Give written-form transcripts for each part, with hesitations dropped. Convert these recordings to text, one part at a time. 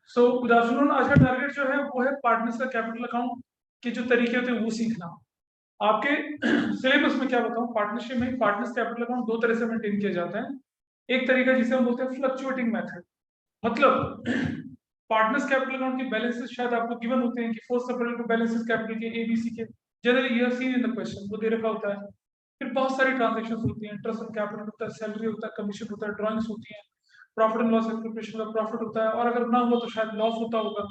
So good afternoon. आज का target जो है वो है पार्टनर्स का कैपिटल अकाउंट के जो तरीके होते हैं वो सीखना। आपके सिलेबस में क्या बताऊं, पार्टनरशिप में पार्टनर्स कैपिटल अकाउंट दो तरह से मेंटेन किया जाता है। एक तरीका जिसे हम बोलते हैं फ्लक्चुएटिंग मेथड, मतलब पार्टनर्स कैपिटल अकाउंट के बैलेंसेस शायद आपको गिवन होते हैं कि 1 अप्रैल को बैलेंसेस कैपिटल के एबीसी के, generally you have seen in the question, वो दे रखा होता है। फिर बहुत सारी ट्रांजेक्शन होती हैं, इंटरेस्ट ऑन कैपिटल होता है, सैलरी होता है, कमीशन होता है, ड्रॉइंग्स होती हैं, प्रॉफिट एंड लॉस एप्रोप्रिएशन का प्रॉफिट होता है, और अगर ना हो तो शायद लॉस होता होगा,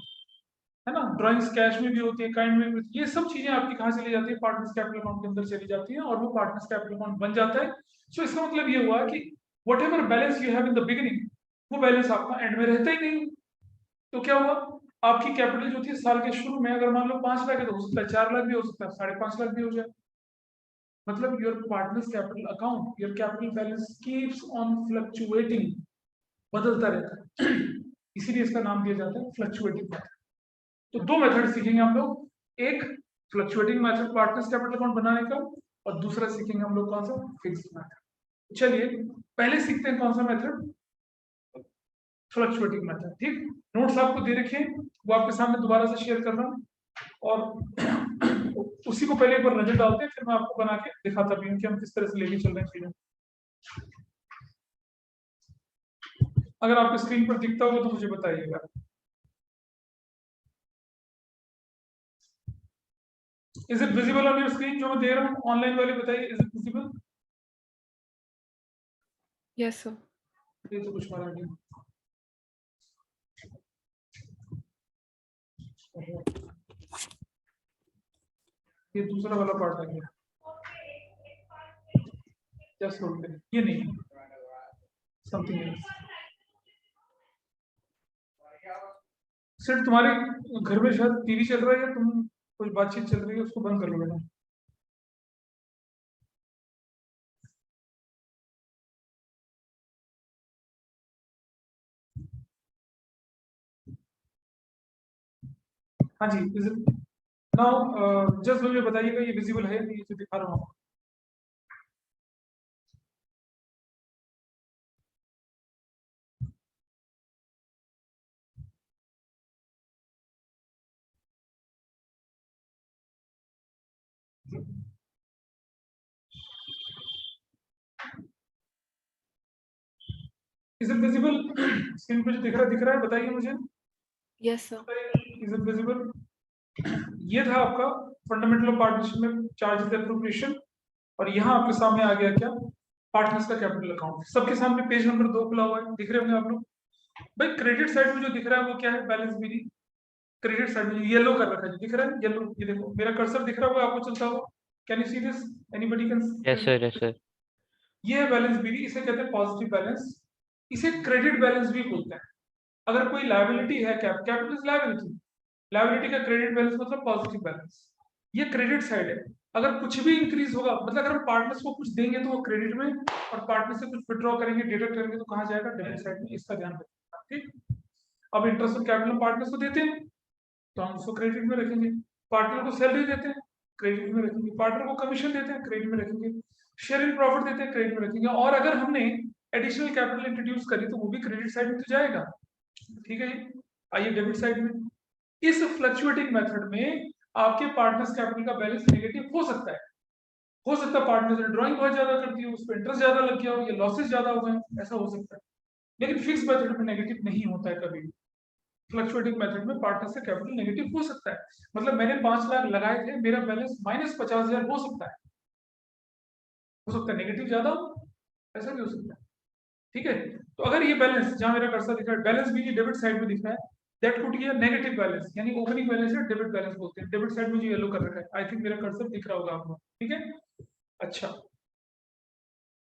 है ना। ड्राइंग्स कैश में भी होती है, काइंड में भी होती है। ये सब चीजें आपकी कहाँ चली जाती है, पार्टनर्स कैपिटल अकाउंट के अंदर चली जाती है और वो पार्टनर्स कैपिटल अकाउंट बन जाता है। सो इसका मतलब ये हुआ कि what ever balance you have in the beginning, वो बैलेंस आपका एंड में रहता ही नहीं। तो क्या हुआ, आपकी कैपिटल जो थी साल के शुरू में अगर मान लो 5 लाख है तो हो सकता है 4 लाख भी हो सकता है, 5.5 लाख भी हो जाए। मतलब your partners capital account, your capital balance keeps on fluctuating, बदलता रहता है। इसीलिए इसका नाम दिया जाता है फ्लक्चुएटिंग मेथड। तो दो मेथड सीखेंगे हम लोग, एक fluctuating method partners capital account बनाने का, और दूसरा सीखेंगे हम लोग कौन सा, फिक्स्ड मेथड। चलिए पहले सीखते हैं कौन सा मेथड, फ्लक्चुएटिंग मेथड। ठीक, नोट्स आपको दे रखे हैं, वो आपके सामने दोबारा से शेयर कर रहा हूँ, और उसी को पहले एक बार नजर डालते हैं, फिर मैं आपको बना के दिखाता भी हूँ कि हम किस तरह से लेके चल रहे हैं चीजें। अगर आपको स्क्रीन पर दिखता होगा तो मुझे बताइएगा। Is it visible on your screen, जो मैं दे रहा हूँ ऑनलाइन वाले बताइए, is it visible? Yes sir. ये तो कुछ मारा नहीं। ये दूसरा वाला पार्ट है क्या, जस्ट होल्ड करें, ये नहीं है, समथिंग एल्स। सिर्फ तुम्हारे घर में शायद टीवी चल रहा है या तुम कुछ बातचीत चल रही है, उसको बंद कर लो बेटा। हाँ जी, इज इट नाउ, जस्ट मुझे बताइएगा ये विजिबल है नहीं, ये जो दिखा रहा हूँ। इज इट विजिबल, स्क्रीन पे जो दिख रहा है बताइए मुझे। Yes sir. Is it visible? ये था आपका फंडामेंटल ऑफ पार्टनरशिप में चार्जेस एप्रोप्रिएशन, और यहाँ आपके सामने आ गया क्या, पार्टनर्स का कैपिटल अकाउंट। सबके सामने पेज नंबर 2 खुला हुआ है, दिख रहे होंगे आप लोग। भाई क्रेडिट साइड में जो दिख रहा है वो क्या है, बैलेंस बिली। क्रेडिट साइड में येलो कर रखा है, दिख रहा है येलो, ये देखो मेरा कर्सर दिख रहा होगा आपको चलता हुआ। Can you see this, anybody yes can? Sir, yes sir. ये है बैलेंस बिली, इसे कहते हैं पॉजिटिव बैलेंस। इसे क्रेडिट बैलेंस भी बोलते हैं। अगर कोई लायबिलिटी है, कैपिटल इज लायबिलिटी, लायबिलिटी का क्रेडिट बैलेंस मतलब पॉजिटिव बैलेंस, ये क्रेडिट साइड है। अगर कुछ भी इंक्रीज होगा, मतलब अगर हम पार्टनर्स को कुछ देंगे तो वो क्रेडिट में, और पार्टनर से कुछ विड्रॉ करेंगे, डिडक्ट करेंगे तो कहाँ जाएगा, डेबिट साइड में। इसका ध्यान रखना, ठीक। अब इंटरेस्ट ऑन कैपिटल हम पार्टनर्स को देते हैं तो हम उसको क्रेडिट में रखेंगे, पार्टनर को सैलरी देते हैं क्रेडिट में रखेंगे, पार्टनर को कमीशन देते हैं क्रेडिट में रखेंगे, शेयर इन प्रॉफिट देते हैं क्रेडिट में रखेंगे, और अगर हमने एडिशनल कैपिटल इंट्रोड्यूस करी तो वो भी क्रेडिट साइड में तो जाएगा। ठीक है जी, आइए डेबिट साइड में। इस फ्लक्चुएटिंग मेथड में आपके पार्टनर्स कैपिटल का बैलेंस नेगेटिव हो सकता है, हो सकता है पार्टनर ने ड्राइंग बहुत ज्यादा कर दी हो, उस पर इंटरेस्ट ज्यादा लग गया हो, या लॉसेस ज्यादा हो गए, ऐसा हो सकता है। लेकिन फिक्स मेथड में नेगेटिव नहीं होता है कभी भी। फ्लक्चुएटिंग मेथड में पार्टनर से कैपिटल नेगेटिव हो सकता है, मतलब मैंने 5 लाख लगाए थे, मेरा बैलेंस -50,000 हो सकता है नेगेटिव ज्यादा हो, ऐसा भी हो सकता है। ठीक है, तो अगर ये बैलेंस जहां मेरा कर्सर दिख रहा है, बैलेंस भी डेबिट साइड में दिख रहा है, that could be a negative balance, यानी ओपनिंग बैलेंस है डेबिट बैलेंस बोलते हैं। डेबिट साइड में जो येलो कर रखा है, आई थिंक मेरा कर्सर दिख रहा होगा आपको, ठीक है। अच्छा,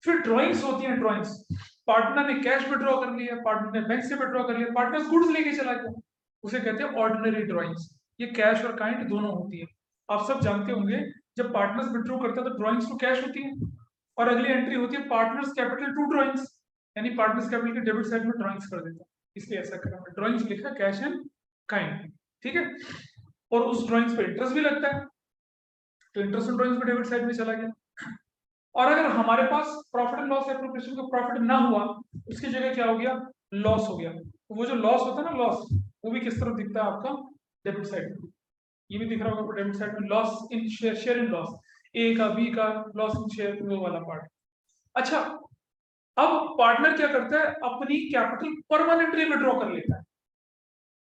फिर ड्रॉइंग्स होती हैं, ड्रॉइंग्स, पार्टनर ने कैश विड्रॉ कर लिया, पार्टनर ने बैंक से विड्रॉ कर लिया, पार्टनर गुड्स लेके चला गया, उसे कहते हैं ऑर्डिनरी ड्रॉइंग्स। ये कैश और काइंड दोनों होती है। आप सब जानते होंगे जब पार्टनर्स विड्रॉ करता है तो ड्रॉइंग्स टू कैश होती है, और अगली एंट्री होती है पार्टनर्स कैपिटल टू ड्रॉइंग्स, यानी पार्टनर्स कैपिटल के डेबिट साइड में ड्रॉइंग्स कर देता है, इसलिए ऐसा करा है, ड्रॉइंग्स लिखा कैश एंड काइंड, ठीक है। और उस ड्रॉइंग्स पे इंटरेस्ट भी लगता है, तो इंटरेस्ट ऑन ड्रॉइंग्स पे डेबिट साइड में चला गया। और अगर हमारे पास प्रॉफिट एंड लॉस एप्रोप्रिएशन का प्रॉफिट ना हुआ, उसकी जगह क्या हो गया, लॉस हो गया, तो वो जो लॉस होता है ना, लॉस, वो भी किस तरफ दिखता है आपका, डेबिट साइड। ये भी दिख रहा होगा डेबिट साइड में, loss in share in loss, A का बी का लॉस इन शेयर, वो वाला पार्ट। अच्छा, अब पार्टनर क्या करता है, अपनी कैपिटल परमानेंटली विड्रॉ कर लेता है।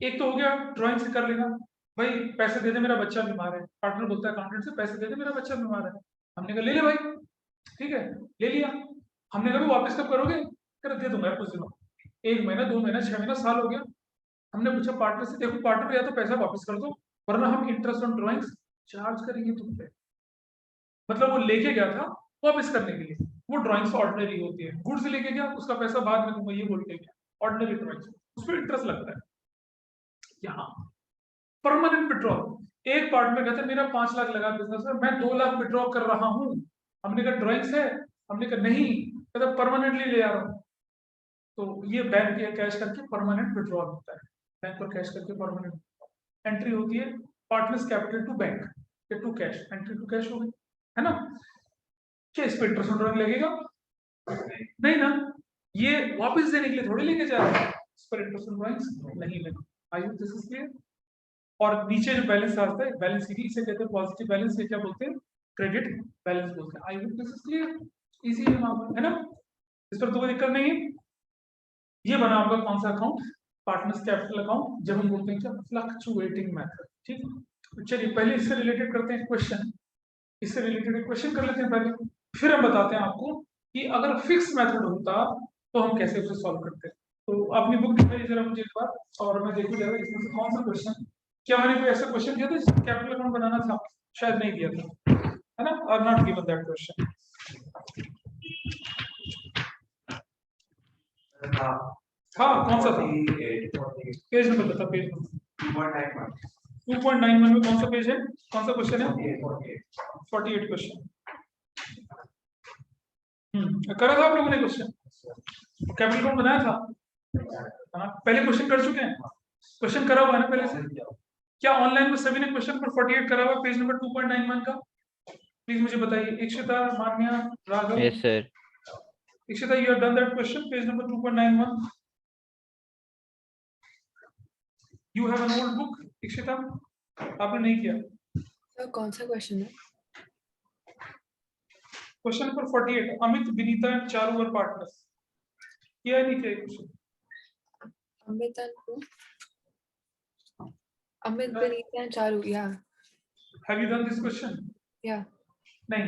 एक तो हो गया ड्राइंग से कर लेना, भाई पैसे दे दे मेरा बच्चा बीमार है, पार्टनर बोलता है अकाउंटेंट से पैसे दे दे मेरा बच्चा बीमार है, हमने कहा ले ले भाई, ठीक है ले लिया। हमने कहा वापस कब करोगे, कर दे दूंगा कुछ दिनों, 1 महीना 2 महीना 6 महीना साल हो गया। हमने पूछा पार्टनर से, देखो पार्टनर या तो पैसा वापस कर दो वरना हम इंटरेस्ट ऑन ड्राइंग्स चार्ज करेंगे तुम पे। मतलब वो लेके गया था वापस करने के लिए, वो ड्राइंग्स ऑर्डिनरी होती है, गुड्स लेके गया उसका पैसा बाद में दूंगा ये बोल के गया, ऑर्डिनरी ड्राइंग्स उस पर इंटरेस्ट लगता है। यहाँ परमानेंट विड्रॉल, एक पार्टनर कहता है मेरा 5 लाख लगा बिजनेस में, मैं 2 लाख विड्रॉ कर रहा हूँ। हमने कहा ड्राइंग्स है, हमने कहा नहीं, कहता परमानेंटली ले आ रहा हूँ। तो ये बैंक या कैश करके परमानेंट विड्रॉल होता है, बैंक और कैश करके परमानेंट एंट्री होती है, पार्टनर्स कैपिटल टू बैंक या to cash, entry to cash हो गई, है ना। क्या इस पर इंटरेस्ट ड्राइंग लगेगा, नहीं ना, ये वापस देने के लिए थोड़ी लेके जा रहा है, इस पर इंटरेस्ट ड्राइंग नहीं लगे। I hope this is clear. और नीचे जो बैलेंस आता है, बैलेंस शीट, इसे कहते हैं पॉजिटिव बैलेंस, ये क्या बोलते हैं, क्रेडिट बैलेंस बोलते हैं। I hope this is clear, easy है ना, इस पर तो कोई दिक्कत नहीं है। ये बना आपका कौन सा अकाउंट, पार्टनर्स कैपिटल अकाउंट, जब हम बोलते हैं क्या, फ्लक्चुएटिंग मेथड। ठीक, तो चलिए पहले इससे रिलेटेड करते हैं क्वेश्चन, इससे रिलेटेड क्वेश्चन कर लेते हैं पहले, फिर हम बताते हैं आपको कि अगर फिक्स मेथड होता तो हम कैसे उसे सॉल्व करते हैं। तो अपनी बुक दिखाइए जरा मुझे एक बार, और मैं देखूं जरा इसमें से कौन सा क्वेश्चन, क्या मैंने कोई ऐसा क्वेश्चन दिया था जिसमें कैपिटल अकाउंट बनाना था, शायद नहीं दिया था, है ना, और नॉट गिवन दैट क्वेश्चन। हाँ कौन सा था, पेज नंबर बता, पेज नंबर 2.91 में कौन सा पेज है, कौन सा क्वेश्चन है, 48 क्वेश्चन। करा था आप लोगों ने क्वेश्चन, कैपिटल अकाउंट बनाया था, हाँ पहले क्वेश्चन कर चुके हैं, क्वेश्चन करा हुआ है ना पहले से। क्या ऑनलाइन में सभी ने क्वेश्चन पर 48 करा हुआ पेज नंबर 2.91 का, प्लीज मुझे बताइए। Ikshita, Manya, Raghav. Yes sir. Ikshita, you have done that question page number 2.91, you have an old book. Ikshita आपने नहीं किया, सर कौन सा क्वेश्चन है? Question number 48, Amit, Vinita and Charu और पार्टनर्स, किया नहीं किया question, Amit and who? Amit, Vinita and Charu, yeah. Have you done this question? Yeah. नहीं,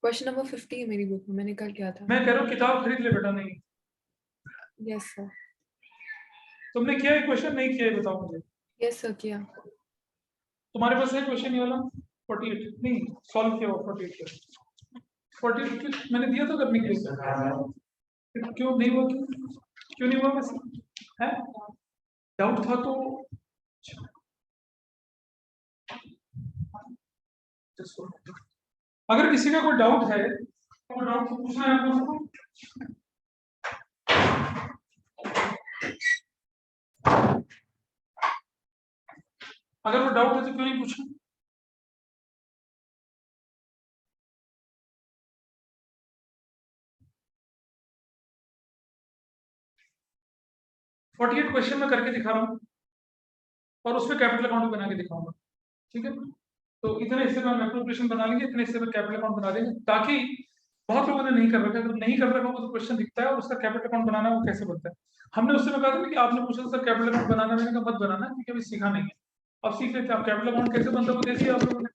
Question number 50 है मेरी बुक में, मैंने कल किया था। मैं कह रहा हूँ किताब खरीद ले बेटा। नहीं, Yes sir. तुमने किया है क्वेश्चन, नहीं किया है बताओ मुझे। Yes sir किया। तुम्हारे पास है क्वेश्चन ये वाला 48? नहीं सॉल्व किया हुआ 48, 48 मैंने दिया था करने के लिए, क्यों नहीं हुआ, क्यों नहीं हुआ वैसे, है डाउट था तो अगर किसी का कोई डाउट है तो डाउट पूछना है आप लोगों को। अगर वो डाउट है तो क्यों नहीं पूछा? फोर्टी 48 क्वेश्चन में करके दिखा रहा हूँ और उसमें कैपिटल अकाउंट बना के दिखाऊंगा, ठीक है। तो इतने हिस्से में हम एप्रोप्रिएशन बना लेंगे, इतने हिस्से में कैपिटल अकाउंट बना देंगे, ताकि बहुत लोगों ने नहीं कर रखा है, तो नहीं कर रखा होगा तो क्वेश्चन दिखता है और उसका कैपिटल अकाउंट बनाना वो कैसे बनता है। हमने उससे कहा था कि आपने पूछा सर कैपिटल अकाउंट बनाना, मैंने कहा मत बनाना क्योंकि अभी सीखा नहीं है, अब सीख लेते हैं। आप कैपिटल अकाउंट कैसे बनता है वो देखिए आप लोगों ने।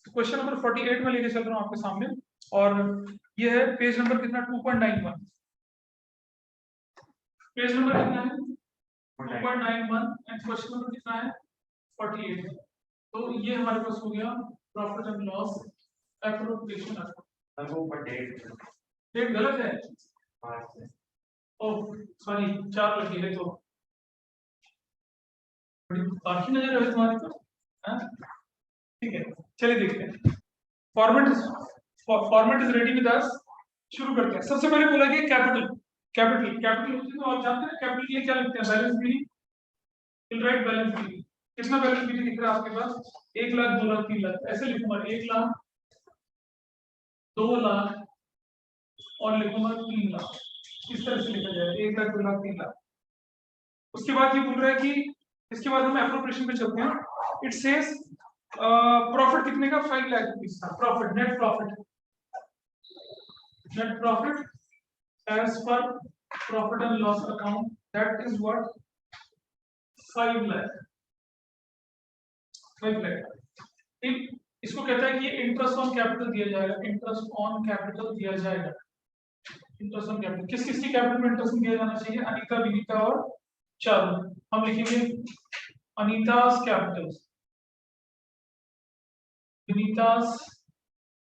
क्वेश्चन नंबर 48 में लेके चल रहा हूँ आपके सामने, और ये है पेज नंबर कितना, 2.91, पेज नंबर कितना है 2.91 एंड क्वेश्चन नंबर कितना है 48। तो ये हमारे पास हो गया profit and loss appropriation account. Date गलत है, ओह सॉरी 4 लगी है, तो बड़ी बाकी नजर है तुम्हारी तो, हाँ ठीक है चलिए देखते हैं। Format is ready with us, शुरू करते हैं। सबसे पहले बोला कि कैपिटल कैपिटल होती है तो आप जानते हैं कैपिटल के लिए क्या लिखते हैं, balance sheet, will write balance sheet. कितना बैलेंस शीट दिख रहा है आपके पास, 1 लाख 2 लाख 3 लाख, ऐसे लिखूंगा 1 लाख 2 लाख और लिखूंगा 3 लाख, इस तरह से लिखा जाए 1 लाख 2 लाख 3 लाख। उसके बाद ये बोल रहा है कि इसके बाद हम एप्रोप्रिएशन पे चलते हैं। इट सेज प्रॉफिट कितने का 5 लाख रुपीस का profit, net profit as per profit and loss account, that is what 5 lakh. ठीक, इसको कहता है कि इंटरेस्ट ऑन कैपिटल दिया जाएगा, इंटरेस्ट ऑन कैपिटल दिया जाएगा। इंटरेस्ट ऑन कैपिटल किस किस की कैपिटल में इंटरेस्ट दिया जाना चाहिए? अनीता, विनीता और चारू। हम लिखेंगे Anita's capital, Vinita's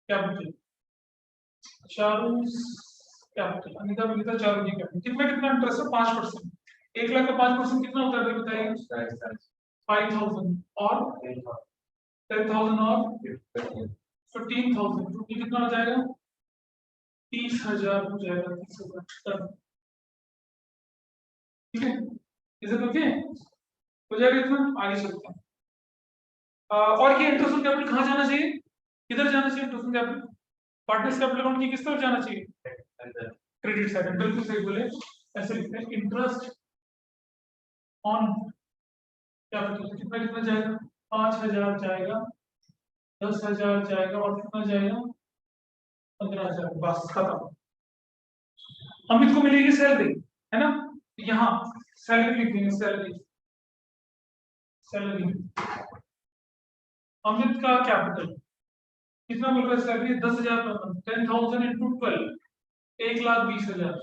capital, Charu's capital. Anita, Vinita, Charu की कैपिटल कितना कितना इंटरेस्ट है? 5%। 1 लाख का 5% कितना होता है बताइए? 5,000 और 10,000 और 15,000, टोटल कितना हो जाएगा? 30,000 हो जाएगा। 30,000 ठीक है, इसे ओके हो जाएगा इतना। आगे चलते हैं। और ये इंटरेस्ट ऑन कैपिटल कहाँ जाना चाहिए? किधर जाना चाहिए interest on capital? Partners capital account की किस तरफ जाना चाहिए? Credit side. बिल्कुल सही बोले, ऐसे लिखते हैं इंटरेस्ट ऑन कैपिटल कितना कितना जाएगा? 5,000 जाएगा, 10,000 जाएगा और कितना जाएगा? 15,000। बस खत्म। अमित को मिलेगी सैलरी, है ना? यहाँ सैलरी लिख देंगे, सैलरी। अमित का कैपिटल कितना बोल रहा है? Salary 10,000 per month, 10,000 into 12, 1,20,000।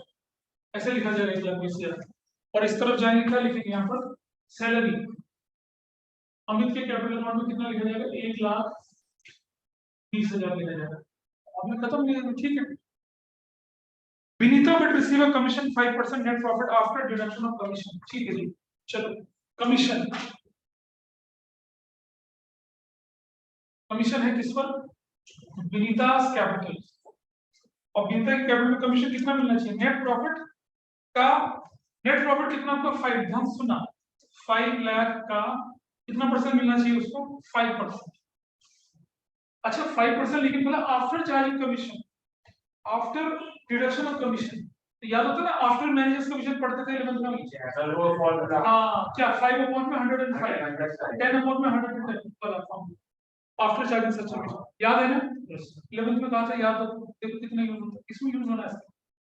ऐसे लिखा जाएगा 1,20,000। और इस तरफ जाएंगे क्या लिखेंगे यहाँ पर? सैलरी। अमित के कैपिटल अकाउंट में कितना लिखा जाएगा? 1,20,000 लिखा जाएगा। आपने खत्म नहीं, ठीक है। Vinita will receive a commission 5% net profit after deduction of commission. ठीक है जी, चलो कमीशन। कमीशन है किस पर? विनीता's कैपिटल। और विनीता के कैपिटल में कमीशन कितना मिलना चाहिए? नेट प्रॉफिट का, नेट प्रॉफिट कितना आपका? 5, ध्यान सुना, 5 लाख का कितना परसेंट मिलना चाहिए उसको? 5%। अच्छा 5%, लेकिन बोला after charging commission, after deduction of commission. तो याद होता है ना, आफ्टर मैनेजर्स कमीशन पढ़ते थे 11th में। हाँ, क्या 5 अपॉन में 105, 10 अपॉन में 110 वाला form, after charging such commission. याद है ना? 11th में कहा था, याद हो? देखो कितना यूज होता है, इसमें यूज होना है।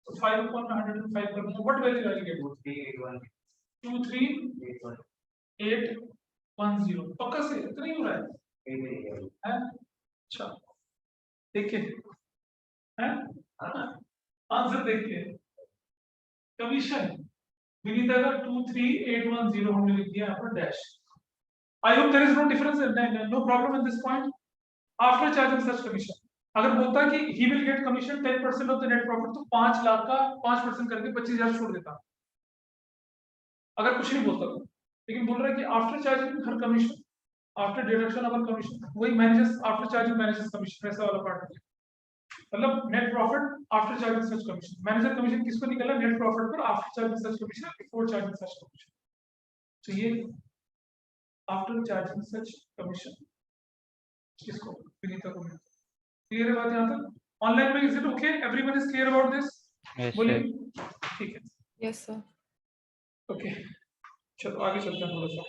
तो 5 अपॉन में 105 कर दो, व्हाट वैल्यू आएगी? 23,810। पक्का से इतना ही हो रहा है? अच्छा देखिए, हैं आंसर देखिए। कमीशन विनीता का 23,810 हमने लिख दिया यहाँ पर dash. I hope there is no difference, no problem in this point. After charging such commission, अगर बोलता कि he will get commission 10% of the net profit, तो 5 लाख का 5% करके 25,000 छोड़ देता, अगर कुछ नहीं बोलता तो। लेकिन बोल रहा है कि after charging her commission, after deduction of commission, वही managers after charging managers commission, ऐसा वाला पार्ट है। मतलब net profit after charging such commission, manager commission किसको निकला? नेट प्रॉफिट पर after charging such commission, before charging such commission. तो ये आफ्टर चार्जिंग सच कमीशन किसको? विनीता को मिलता। क्लियर है बात यहाँ तक? ऑनलाइन में is it okay? Everyone is clear about this? बोलिए। ठीक है, यस सर। ओके चलो आगे चलते हैं थोड़ा सा।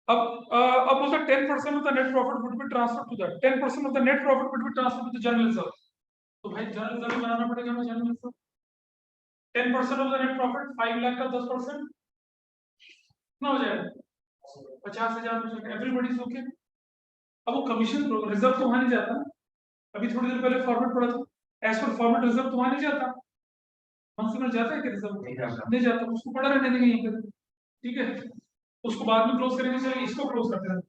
अब बोलता 10% of the net profit would be transfer to that, 10% of the net profit would be transfer to the general reserve. तो भाई जनरल रिजर्व बनाना पड़ेगा हमें, general reserve. 10% of the net profit, 5 lakh का 10% कितना हो जाएगा? 50,000 हो जाएगा। Everybody is okay. अब वो कमीशन रिजर्व तो वहां नहीं जाता ना, अभी थोड़ी देर पहले फॉर्मेट पढ़ा था, एज पर फॉर्मेट रिजर्व तो वहां नहीं जाता। फंक्शन में जाता है कि रिजर्व नहीं जाता, उसको पड़ा रहने देंगे यहीं पे। ठीक है, उसको बाद में क्लोज करेंगे। चलिए इसको क्लोज करते हैं,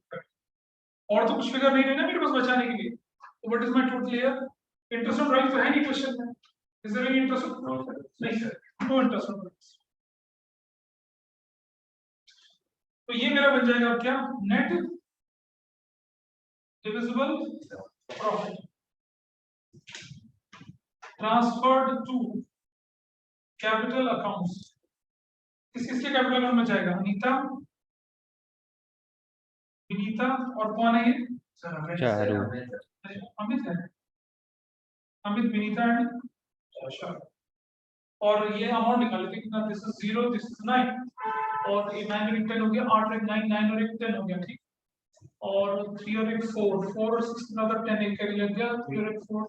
और तो कुछ फिगर नहीं है ना मेरे पास बचाने के लिए। तो what is my total clear? Interest on drawing तो है नहीं क्वेश्चन में। Is there any interest on? नहीं सर, नो इंटरेस्ट ऑन। तो ये मेरा बन जाएगा क्या? Net divisible profit transferred to capital accounts. किसके कैपिटल अकाउंट में जाएगा? अनीता, विनीता और कौन है ये? चारू। अमित है, अमित, विनीता एंड चारू। और ये अमाउंट निकाल लेते कितना, दिस इज 0, दिस इज 9, और ये 9 और 10 हो गया, 8 और 9, 9 और 10 हो गया, ठीक। और 3 और 4, 4 और 6 अगर 10 एक कैरी लग गया, 3 और 4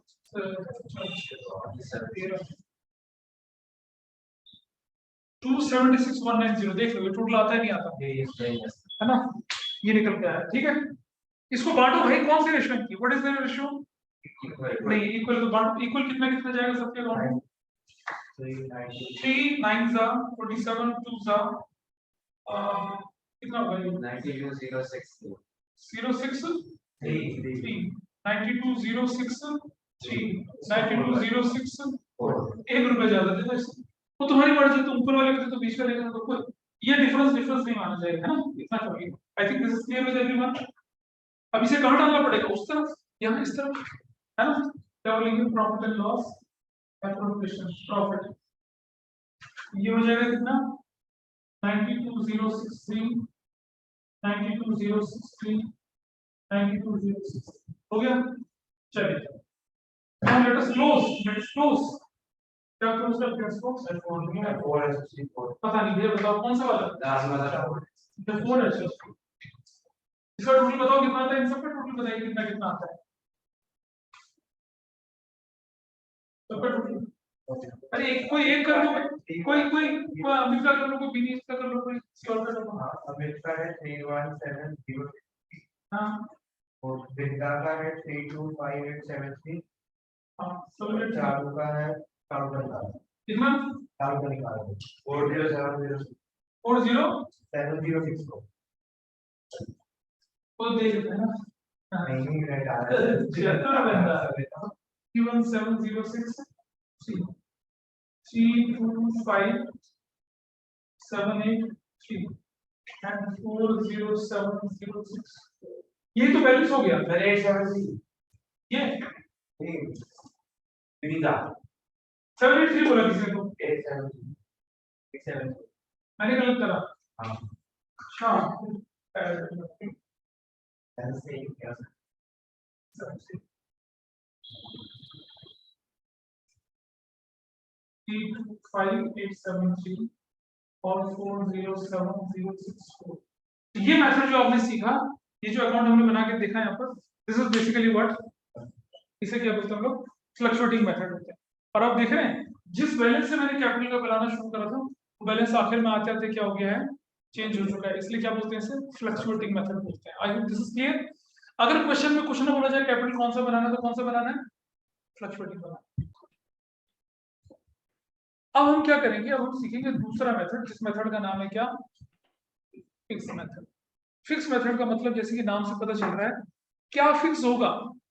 276,190, देख लो ये टोटल आता है नहीं आता, है ना, ये निकल के आया, ठीक है। इसको बांटो भाई, कौन सी रेशियो की, व्हाट इज द रेशियो, नहीं इक्वल, तो बांटो, इक्वल कितना कितना जाएगा सबके अकाउंट में, 3 9 जा 47, 2 जा कितना होगा ये, 92,063 92,063 92,063 1 रुपए ज्यादा दे दो इसको, वो तुम्हारी मर्जी, तुम ऊपर वाले को तो बीच का लेना, तो कोई ये डिफरेंस नहीं माना जाएगा, है ना, इतना चाहिए। I think this is clear with everyone. अब इसे कहां डालना पड़ेगा, उस तरफ, यहाँ इस तरफ, है ना, क्या बोलेंगे, profit and loss appropriation profit, ये हो जाएगा कितना, 92,063 92,063 92,063 हो गया, चलिए now let us close, क्या क्लोज करते हैं इसको, पता नहीं भैया, बताओ कौन सा वाला, the 4 है, इसका टोटल बताओ कितना आता है, इन सब का टोटल बताइए कितना कितना आता है, सबका टोटल, अरे एक कोई एक कर लो, कोई अमित का कर लो, कोई विनीत का कर लो, कोई किसी और का कर लो, अमित का है 31706, हाँ और विद्या का है 325873, हाँ सब चालू का है कितना, चालू का निकालो 40706 40706 तो देख लेते हैं ना, नहीं रहता है 31706 325,783 and 40706, ये तो बैलेंस हो गया, ये विनीता 783 बोला किसी को, 873 मैंने गलत करा, हाँ हाँ ऐसे ही क्या 325,873 और 407,064, ये मेथड जो आपने सीखा, ये जो अकाउंट हमने बना के देखा यहाँ पर, दिस इज बेसिकली व्हाट, इसे क्या बोलते हैं हम लोग, फ्लक्चुएटिंग मेथड होते हैं। और आप देख रहे हैं जिस बैलेंस से मैंने कैपिटल का बनाना शुरू करा था, वो बैलेंस आखिर में आते आते क्या हो गया है, चेंज हो चुका है, इसलिए क्या बोलते हैं इसे, फ्लक्चुएटिंग मेथड बोलते हैं। I hope this is clear. अगर क्वेश्चन में कुछ ना बोला जाए कैपिटल कौन सा बनाना है, तो कौन सा बनाना है, फ्लक्चुएटिंग बनाना। अब हम क्या करेंगे, अब हम सीखेंगे दूसरा मेथड, जिस मेथड का नाम है क्या, फिक्स मेथड। फिक्स मेथड का मतलब जैसे कि नाम से पता चल रहा है, क्या फिक्स होगा,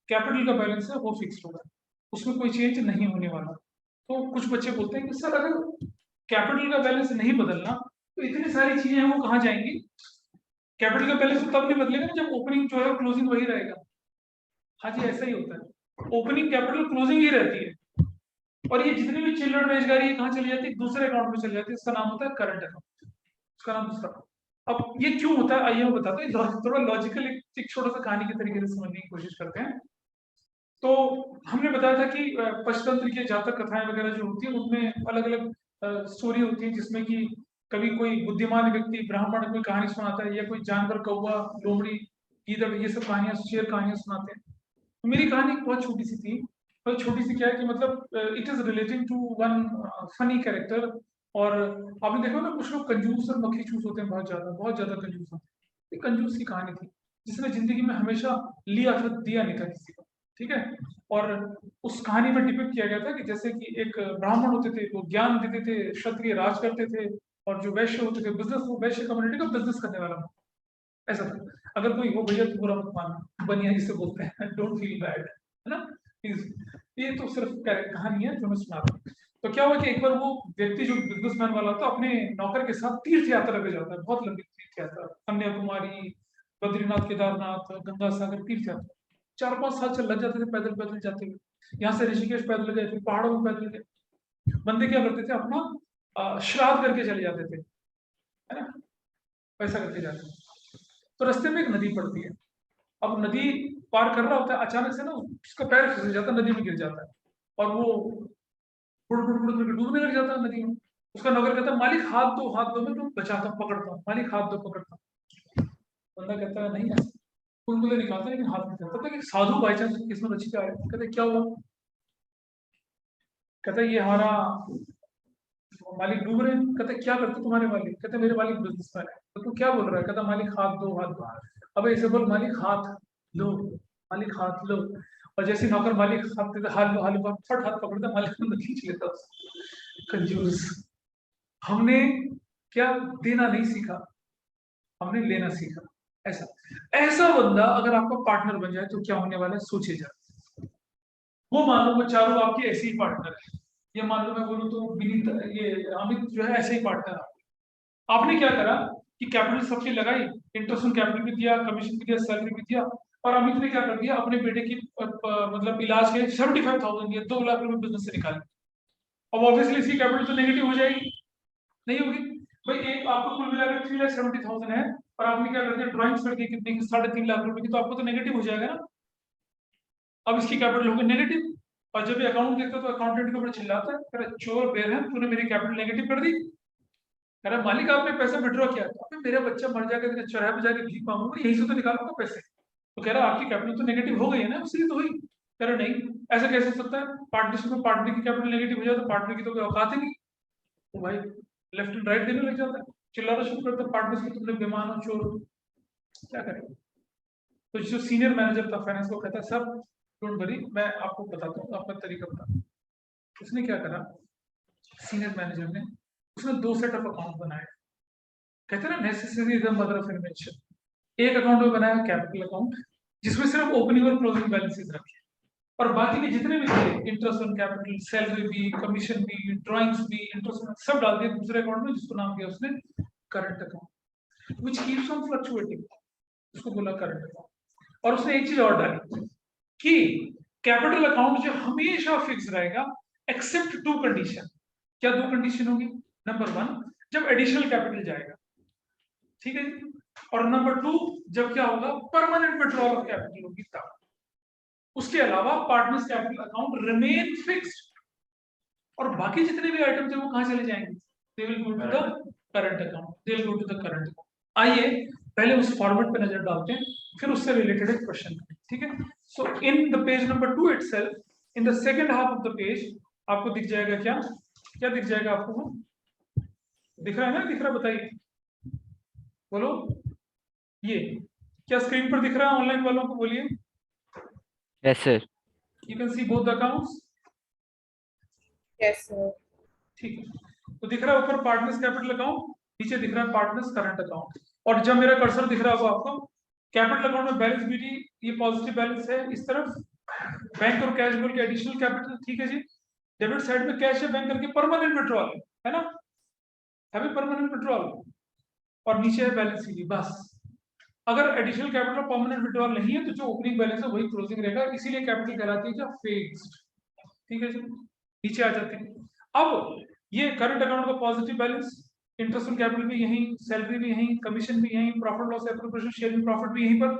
कैपिटल का बैलेंस है वो फिक्स होगा, उसमें कोई चेंज नहीं होने वाला। तो कुछ बच्चे बोलते हैं कि सर अगर कैपिटल का बैलेंस नहीं बदलना तो इतनी सारी चीजें हैं वो कहाँ जाएंगी, कैपिटल का बैलेंस तो तब नहीं बदलेगा ना जब ओपनिंग जो है क्लोजिंग वही रहेगा। हाँ जी ऐसा ही होता है, ओपनिंग कैपिटल क्लोजिंग ही रहती है, और ये जितनी भी चिल्ड्रन बेरोजगारी है कहाँ चली जाती है, दूसरे अकाउंट में चली जाती है, इसका नाम होता है करंट अकाउंट, उसका नाम दूसरा। अब ये क्यों होता है आइए मैं बताता हूँ, थोड़ा लॉजिकल एक छोटा सा कहानी के तरीके से समझने की कोशिश करते हैं। तो हमने बताया था कि पंचतंत्र की जातक कथाएं वगैरह जो होती है उनमें अलग अलग स्टोरी होती है, जिसमें कि कभी कोई बुद्धिमान व्यक्ति ब्राह्मण कोई कहानी सुनाता है, या कोई जानवर कौवा लोमड़ी गीदड़ ये सब कहानियां शेर कहानियां सुनाते हैं। तो मेरी कहानी बहुत छोटी सी थी, बहुत छोटी सी क्या है कि मतलब it is relating to one funny character. और आपने देखा ना कुछ लोग कंजूस और मक्खी चूस होते हैं, बहुत ज्यादा कंजूस होते हैं। एक कंजूस की कहानी थी जिसने जिंदगी में हमेशा लिया था दिया नहीं था किसी को, ठीक है। और उस कहानी में डिपिक्ट किया गया था कि जैसे कि एक ब्राह्मण होते थे, वो ज्ञान देते थे, क्षत्रिय राज करते थे, और जो वैश्य होते थे बिजनेस, वो वैश्य कम्युनिटी का बिजनेस करने वाला था, ऐसा था। अगर कोई हो भैया तो बुरा मत मानना, बनिया जिसे बोलते हैं, डोंट फील बैड, है ना प्लीज। ये तो सिर्फ कहानी है जो मैं सुना रहा हूँ। तो क्या हुआ कि एक बार वो व्यक्ति जो बिजनेसमैन वाला था अपने नौकर के साथ तीर्थ यात्रा पे जाता है, बहुत लंबी तीर्थ यात्रा, कन्याकुमारी, बद्रीनाथ, केदारनाथ, गंगा सागर तीर्थ यात्रा, 4-5 साल चल लग जाते थे पैदल पैदल जाते हुए। यहाँ से ऋषिकेश पैदल गए, फिर पहाड़ों में पैदल गए। बंदे क्या करते थे, अपना श्राद्ध करके चले जाते थे, है ना, पैसा करके जाते थे। तो रास्ते में एक नदी पड़ती है, अब नदी पार कर रहा होता है, अचानक से ना उसका पैर फिसल जाता है, नदी में गिर जाता है, और वो बुड़ बुड़ बुड़ करके डूबने लग जाता है नदी में। उसका नौकर कहता है मालिक हाथ दो मैं तुम बचाता हूँ, पकड़ता हूँ, मालिक हाथ दो पकड़ता हूँ। बंदा कहता है नहीं ऐसा, बुलबुले निकालता है लेकिन हाथ नहीं करता। तो साधु बाई चांस किस्मत अच्छी आ रही, कहते क्या हुआ, कहते ये हमारा मालिक डूब रहे हैं। कहते क्या करते तुम्हारे मालिक, कहते मेरे मालिक बिजनेसमैन है। तो तू क्या बोल रहा है, कहता मालिक हाथ दो हाथ दो। अब ऐसे बोल मालिक हाथ लो, मालिक हाथ लो। और जैसे नौकर मालिक हाथ देता हाथ लो हाथ लो, फट हाथ पकड़ता मालिक अंदर खींच लेता उसको। कंजूस। हमने क्या देना नहीं सीखा, हमने लेना सीखा। ऐसा ऐसा बंदा अगर आपका पार्टनर बन जाए तो क्या होने वाला है सोचे जा। वो मान लो वो चारों आपके ऐसे ही पार्टनर है, ये मान लो मैं बोलूँ तो विनीत ये अमित जो है ऐसे ही पार्टनर है। आपने क्या करा कि कैपिटल सबकी लगाई, इंटरेस्ट ऑन कैपिटल भी दिया, कमीशन भी दिया, सैलरी भी दिया, और अमित ने क्या कर दिया अपने बेटे की मतलब इलाज के 75,000 दिया, 2 लाख रुपए बिजनेस से निकाले। अब ऑब्वियसली इसकी कैपिटल तो नेगेटिव हो जाएगी, नहीं होगी भाई। एक आपको कुल मिलाकर 3,70,000 है और आपने क्या कर दिया ड्राइंग्स करके कितने की 3.5 लाख रुपए की, तो आपको तो नेगेटिव हो जाएगा ना। अब इसकी कैपिटल होगी नेगेटिव, और जब ये अकाउंट देखता है तो अकाउंटेंट के ऊपर चिल्लाता है, कह रहा चोर बेरहम तूने मेरी कैपिटल नेगेटिव कर दी। कह रहा मालिक आपने पैसा विड्रॉ किया, तो मेरा बच्चा मर जाएगा चौराहे पे जाके भीख मांगूंगा, यहीं से तो निकालूंगा पैसे। तो कह रहा आपकी कैपिटल तो नेगेटिव हो गई है ना, उसकी तो हुई। कह रहा नहीं ऐसा कैसे हो सकता है, पार्टनरशिप में पार्टनर की कैपिटल नेगेटिव हो जाए तो पार्टनर की तो कोई औकात ही नहीं। तो भाई लेफ्ट एंड राइट देने लग जाता है, चिल्लाना शुरू करता है पार्टनर्स की तुमने बेईमान हो चोर हो। क्या करें। तो जो सीनियर मैनेजर था फाइनेंस को कहता है सर डोंट वरी मैं आपको बताता हूँ, आपका तरीका बताता हूँ। उसने क्या करा सीनियर मैनेजर ने, उसने 2 सेट ऑफ अकाउंट बनाए। कहते हैं ना necessity is the mother of invention. एक अकाउंट में बनाया कैपिटल अकाउंट जिसमें सिर्फ ओपनिंग और क्लोजिंग बैलेंसेस रखे, और बाकी के जितने भी थे इंटरेस्ट ऑन कैपिटल, सैलरी भी, कमीशन भी, ड्राइंग्स भी, इंटरेस्ट सब डाल दिए दूसरे अकाउंट में जिसको नाम दिया उसने current account, which keeps on fluctuating, उसको बोला करंट अकाउंट। और उसने एक चीज और डाली कि कैपिटल अकाउंट जो हमेशा फिक्स रहेगा एक्सेप्ट 2 कंडीशन। क्या 2 कंडीशन होगी, नंबर 1 जब एडिशनल कैपिटल जाएगा, ठीक है जी, और नंबर 2 जब क्या होगा परमानेंट विड्रॉल ऑफ कैपिटल होगी तब। उसके अलावा partners capital account remain fixed, और बाकी जितने भी आइटम थे वो कहां चले जाएंगे, they will go to the current account, they will go to the current account. आइए पहले उस फॉर्मेट पे नजर डालते हैं, फिर उससे रिलेटेड एक क्वेश्चन, ठीक है। So in the page number 2 itself, in the second half of the page आपको दिख जाएगा क्या क्या दिख जाएगा आपको, वो दिख रहा है ना, दिख रहा बताइए बोलो, ये क्या स्क्रीन पर दिख रहा है ऑनलाइन वालों को बोलिए। Yes, sir. You can C both the accounts, Yes, sir. ठीक है। तो दिख रहा है ऊपर पार्टनर्स कैपिटल अकाउंट, नीचे दिख रहा है पार्टनर्स करंट अकाउंट, और जब मेरा कर्सर दिख रहा होगा आपको कैपिटल अकाउंट में बैलेंस बीटी ये पॉजिटिव बैलेंस है इस तरफ, बैंक और कैश बोल के एडिशनल कैपिटल, ठीक है जी। डेबिट साइड में कैश है, बैंक करके परमानेंट विड्रॉल है ना, है भी परमानेंट विड्रॉल, और नीचे है बैलेंस शीट। बस अगर एडिशनल कैपिटल परमानेंट विड्रॉल नहीं है तो जो ओपनिंग बैलेंस है वही क्लोजिंग रहेगा, इसीलिए कैपिटल कहलाती है क्या फिक्स्ड, ठीक है जी। नीचे आ जाते हैं, अब ये करंट अकाउंट का positive balance, interest on capital भी यहीं, सैलरी भी यहीं, कमीशन भी यहीं, profit loss appropriation sharing profit भी यहीं पर,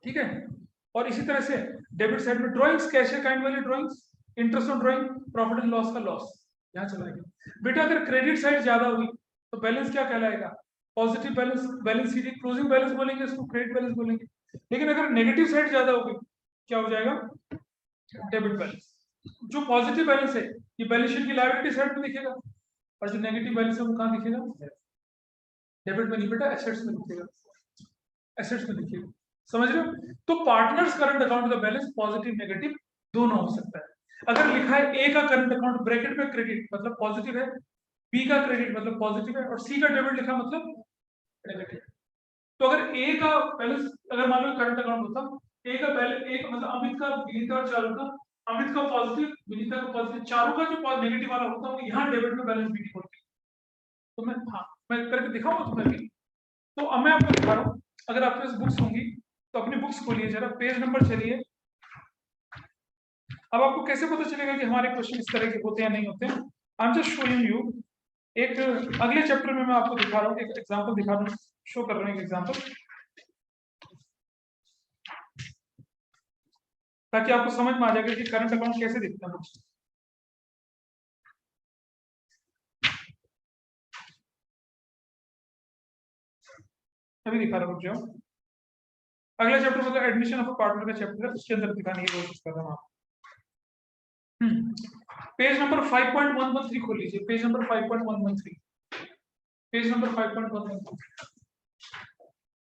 ठीक है। और इसी तरह से डेबिट साइड में ड्राइंग्स, कैश काइंड वाली drawings, interest on drawing, profit and loss का लॉस यहाँ चलाएगा। बेटा अगर क्रेडिट साइड ज्यादा हुई तो बैलेंस क्या कहलाएगा, positive balance, balance sheet closing balance बोलेंगे इसको, क्रेडिट बैलेंस बोलेंगे। लेकिन अगर नेगेटिव साइड ज्यादा होगी क्या हो जाएगा, डेबिट बैलेंस। जो पॉजिटिव बैलेंस है ये बैलेंस शीट की लायबिलिटी साइड में दिखेगा, और जो नेगेटिव बैलेंस है वो कहां दिखेगा, डेबिट में नहीं बेटा एसेट्स में दिखेगा, एसेट्स में दिखेगा, समझ रहे हो। तो पार्टनर्स करंट अकाउंट का बैलेंस पॉजिटिव नेगेटिव दोनों हो सकता है। अगर लिखा है ए का करंट अकाउंट ब्रैकेट में क्रेडिट मतलब पॉजिटिव है, बी का क्रेडिट मतलब पॉजिटिव है, और सी का डेबिट लिखा मतलब नेगेटिव। तो अगर ए का बैलेंस, अगर मान लो करंट अकाउंट होता, ए का बैलेंस, एक मतलब अमित का, विनीता और चारू का, अमित का पॉजिटिव, विनीता का पॉजिटिव, चारू का जो नेगेटिव वाला होता है वो यहाँ डेबिट में बैलेंस बीटी होती है। तो मैं मैं करके दिखाऊंगा तुम्हें भी। तो अब मैं आपको दिखा रहा हूँ, अगर आपके पास बुक्स होंगी तो अपनी बुक्स खोलिए जरा, पेज नंबर चलिए। अब आपको कैसे पता चलेगा कि हमारे क्वेश्चन इस तरह के होते हैं या नहीं होते, I am just showing you एक अगले चैप्टर में मैं आपको दिखा रहा हूँ, एक एग्जांपल दिखा रहा हूँ, शो कर रहा हूँ एक एग्जांपल, ताकि आपको समझ में आ जाएगा कि करंट अकाउंट कैसे दिखता है। अभी दिखा रहा हूँ, रुक जाओ। अगला चैप्टर मतलब एडमिशन ऑफ पार्टनर का चैप्टर है, उसके अंदर दिखाने की कोशिश कर रहा हूँ आपको। पेज नंबर 5.113 खोल लीजिए, page number 5.113, page number 5.113,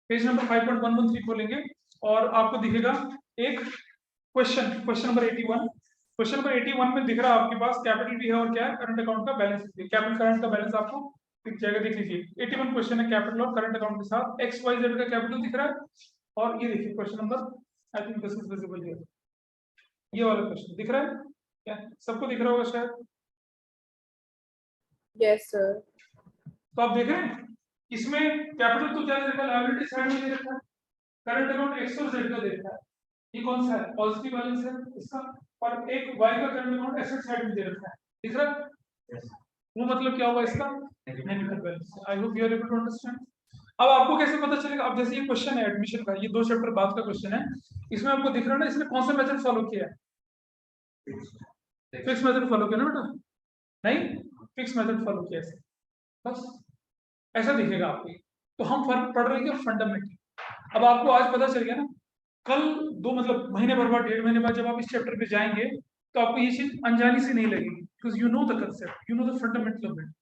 page number 5.113 खोलेंगे और आपको दिखेगा एक क्वेश्चन नंबर 81। क्वेश्चन नंबर 81 में दिख रहा है आपके पास कैपिटल भी है और क्या है, करंट अकाउंट का बैलेंस। कैपिटल करंट का बैलेंस आपको दिख जाएगा, देख लीजिए। 81 क्वेश्चन है कैपिटल और करंट अकाउंट के साथ, एक्स वाई जेड का कैपिटल दिख रहा है। और ये देखिए question number, I think this is visible here, ये वाला क्वेश्चन दिख रहा है क्या, सबको दिख रहा होगा शायद। Yes sir. तो आप देख रहे हैं इसमें कैपिटल तो क्या दे रखा है, लायबिलिटी साइड में दे रखा है, करंट अकाउंट एक्स और जेड का दे रखा है, ये कौन सा है, पॉजिटिव बैलेंस है इसका, और एक वाई का करंट अकाउंट एसेट साइड में दे रखा है, दिख रहा है। वो मतलब क्या होगा इसका, negative balance. I hope you are able to understand. अब आपको कैसे पता चलेगा, अब जैसे ये क्वेश्चन है एडमिशन का, ये 2 चैप्टर बाद का क्वेश्चन है, इसमें आपको दिख रहा है ना, इसमें कौन सा मेथड फॉलो किया है, फिक्स मेथड फॉलो किया ना बेटा, नहीं फिक्स मेथड फॉलो किया है, बस ऐसा दिखेगा आपको। तो हम फर्क पढ़ रहे हैं फंडामेंटल। अब आपको आज पता चल गया ना, कल 2 मतलब महीने भर बाद, 1.5 महीने बाद जब आप इस चैप्टर पे जाएंगे तो आपको ये चीज अनजानी से नहीं लगेगी, because you know the concept, you know the fundamental of it.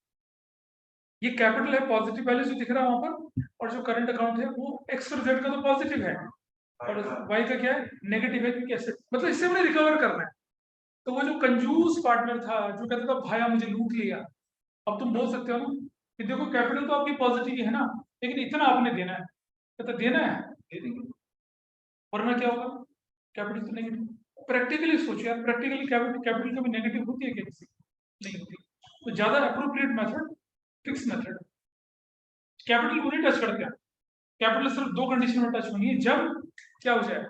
ये कैपिटल है, पॉजिटिव बैलेंस जो दिख रहा है वहां पर, और जो करंट अकाउंट है वो एक्स और जेड का तो पॉजिटिव है और वाई का क्या है, नेगेटिव है, क्योंकि एसेट मतलब इससे हमने रिकवर करना है। तो वो जो कंजूस पार्टनर था जो कहता था भाया मुझे लूट लिया, अब तुम बोल सकते हो ना कि देखो कैपिटल तो आपकी पॉजिटिव ही है ना, लेकिन इतना आपने देना है, कहता देना है दे देंगे, वरना क्या होगा, कैपिटल तो नेगेटिव। प्रैक्टिकली सोचिए आप, प्रैक्टिकली कैपिटल कभी नेगेटिव होती है क्या, किसी नहीं होती। तो ज्यादा appropriate method fix method. Capital को नहीं टच करते हैं, कैपिटल सिर्फ 2 कंडीशन में टच होंगी, जब क्या हो जाए,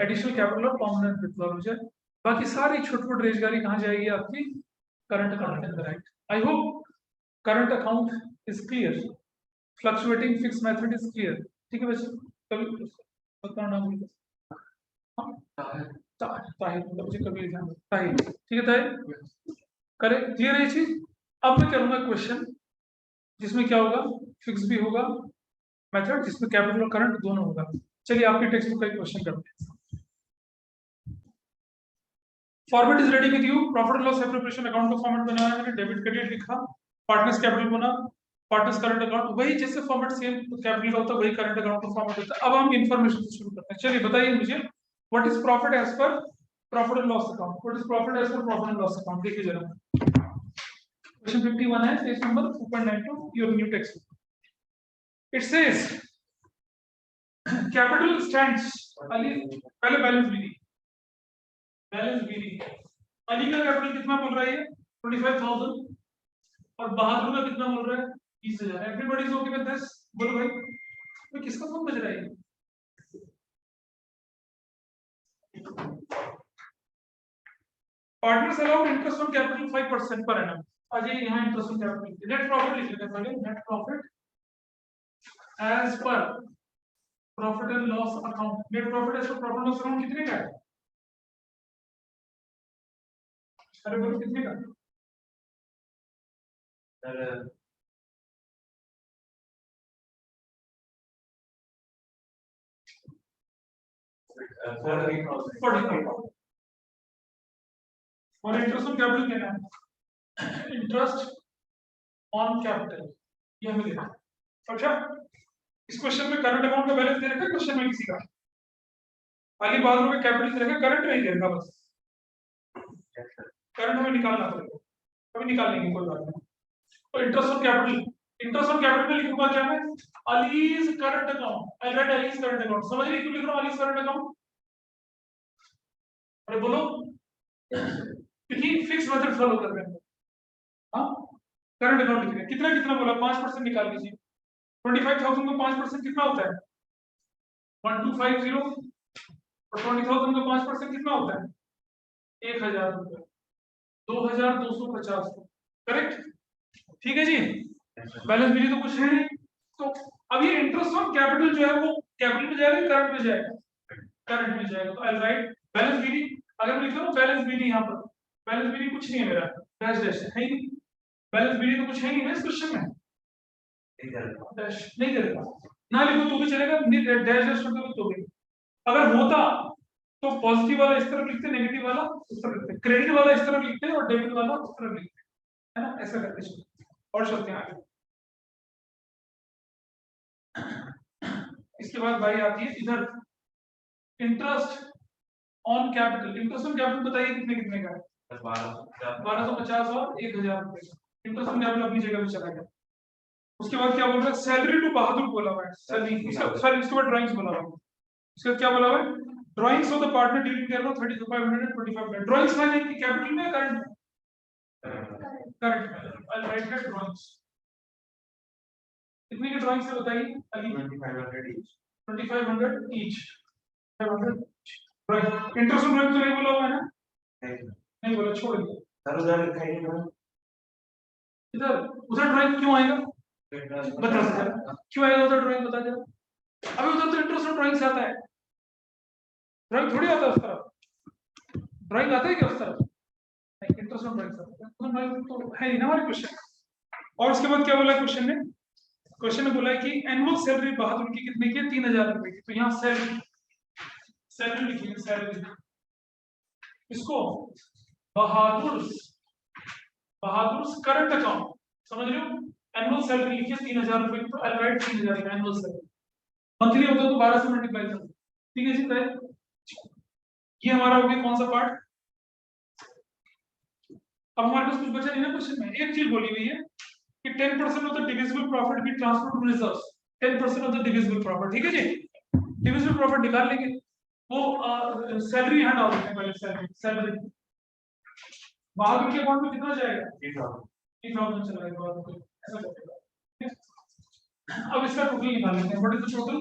एडिशनल कैपिटल और परमानेंट विथड्रॉल हो जाए। बाकी सारी छोटी-छोटी रेजगारी कहाँ जाएगी आपकी, करंट अकाउंट के अंदर आएगी। I hope current account is clear, fluctuating fix method is clear, ठीक है बच्चे। कभी बताओ नाम ताहिर, मुझे कभी ध्यान ताहिर, ठीक है ताहिर, करे क्लियर है ये चीज। अब मैं करूंगा क्वेश्चन जिसमें क्या होगा, फिक्स भी होगा मेथड, जिसमें कैपिटल और करंट दोनों होगा। चलिए आपके टेक्स्ट बुक का क्वेश्चन करते हैं। Format is ready with you, profit and loss preparation account का फॉर्मेट बनाया मैंने, डेबिट क्रेडिट लिखा, पार्टनर्स कैपिटल बना, पार्टनर्स करंट अकाउंट, वही जैसे फॉर्मेट सेम कैपिटल का होता है वही करंट अकाउंट का फॉर्मेट होता है। अब हम इंफॉर्मेशन से शुरू करते हैं। चलिए बताइए मुझे, what is profit as per profit and loss account, what is profit as per profit and loss account, देखिए जरा। क्वेश्चन 51 है, page number 2.92 your new text book. It says capital stands, Ali पहले बैलेंस भी दी, बैलेंस भी दी। अली का capital कितना बोल रहा है, 25,000, और बहादुर का कितना बोल रहा है, 20,000। Everybody is okay with this, बोलो भाई, तो किसका फोन बज रहा है? Partners allowed interest on capital 5% per annum. आज ये यहां interest on capital, net profit लिख लेते हैं पहले, net profit as per profit and loss account. Net profit as per profit and loss account कितने का है, अरे बोलो कितने का? सर 40,000 और इंटरेस्ट ऑन कैपिटल क्या है, इंटरेस्ट ऑन कैपिटल, ये हमें देना है। अच्छा, इस क्वेश्चन में करंट अकाउंट का बैलेंस दे रखा है क्वेश्चन में किसी का, आगे बाद में कैपिटल दे रखा है, करंट नहीं दे रखा, बस करंट हमें निकालना पड़ेगा, अभी निकाल लेंगे कोई बात नहीं। तो interest on capital, interest on capital में लिखूंगा क्या मैं, अलीज करंट अकाउंट, आई राइट अलीज करंट अकाउंट, समझ रहे क्यों लिख रहा हूं अलीज करंट अकाउंट? अरे बोलो, क्योंकि फिक्स मेथड फॉलो कर रहे हैं। हाँ, करंट अकाउंट लिख रहे हैं, कितना कितना बोला, 5% निकाल लीजिए। 25,000 का 5% कितना होता है, 1250, और 20,000 का 5% कितना होता है, 1,000 रुपए, 2,250, करेक्ट, ठीक है जी। बैलेंस बिल तो कुछ है नहीं, तो अब ये इंटरेस्ट ऑन कैपिटल जो है वो कैपिटल में जाएगा, करंट में जाएगा, करंट में जाएगा। तो आई राइट बैलेंस बिल, अगर मैं लिखता हूं बैलेंस बिल, यहाँ पर बैलेंस बिल कुछ नहीं है मेरा, डैश डैश है ही नहीं, बैलेंस बिल तो कुछ है नहीं ना इस क्वेश्चन में, डैश नहीं दे रहा, ना लिखो तो भी चलेगा, डैश डैश कर दो तो भी। अगर होता तो पॉजिटिव वाला इस तरफ लिखते, नेगेटिव वाला उस तरफ लिखते, क्रेडिट वाला इस तरफ लिखते और डेबिट वाला उस तरफ लिखते, है ना, ऐसा करते चलते। और चलते हैं आगे। इसके बाद बारी आती है इधर interest on capital. Interest on capital बताइए कितने कितने का है? 1250 और 1000 रुपए का इंटरेस्ट ऑन कैपिटल अपनी जगह पे चला गया। उसके बाद क्या बोल रहा है? सैलरी टू बहादुर बोला हुआ है, सैलरी सॉरी उसके बाद ड्राइंग्स बोला हुआ है। उसके बाद क्या बोला हुआ है? Drawings of the partner during their 3525 drawings file की कैपिटल में current current I right that drawings. कितने की ड्राइंग्स है बताइए? 2500 each 2500 each 500 interest on drawing तो नहीं बोला हुआ है ना? नहीं बोला, छोड़ दिया। सर उधर लिखा है ना, इधर उधर ड्राइंग क्यों आएगा? बता सर क्यों आएगा उधर ड्राइंग, बता जरा। अभी उधर तो इंटरेस्ट ऑन ड्राइंग से आता है, ड्राइंग थोड़ी आता है उस तरफ। ड्राइंग आता है क्या उस तरफ? नहीं, इंटरेस्ट ऑन ड्राइंग तो है ही ना हमारे क्वेश्चन। और उसके बाद क्या बोला क्वेश्चन ने? क्वेश्चन ने बोला है कि एनुअल सैलरी बहादुर की कितने की है? 3000 रुपए की। तो यहाँ सैलरी सैलरी लिखिए, सैलरी इसको बहादुर बहादुर करंट अकाउंट समझ रहे हो? एनुअल सैलरी लिखिए 3000 रुपए की, तो आई राइट 3000 का एनुअल सैलरी। मंथली होता है तो 12 से मल्टीप्लाई कर, ठीक है जी। ये हमारा हो गया कौन सा पार्ट? अब हमारे पास कुछ बचा नहीं ना क्वेश्चन में। एक चीज बोली हुई है कि 10% of the divisible profit be transfer to reserves. 10% of the divisible profit, ठीक है जी। डिविजिबल प्रॉफिट निकाल लेंगे, वो सैलरी यहाँ डाल देते हैं पहले। सैलरी सैलरी बहादुर के अकाउंट में कितना जाएगा? 3000 चला जाएगा बहादुर को, ऐसा करेगा। अब इसका टोटल निकाल लेते हैं। What is the total?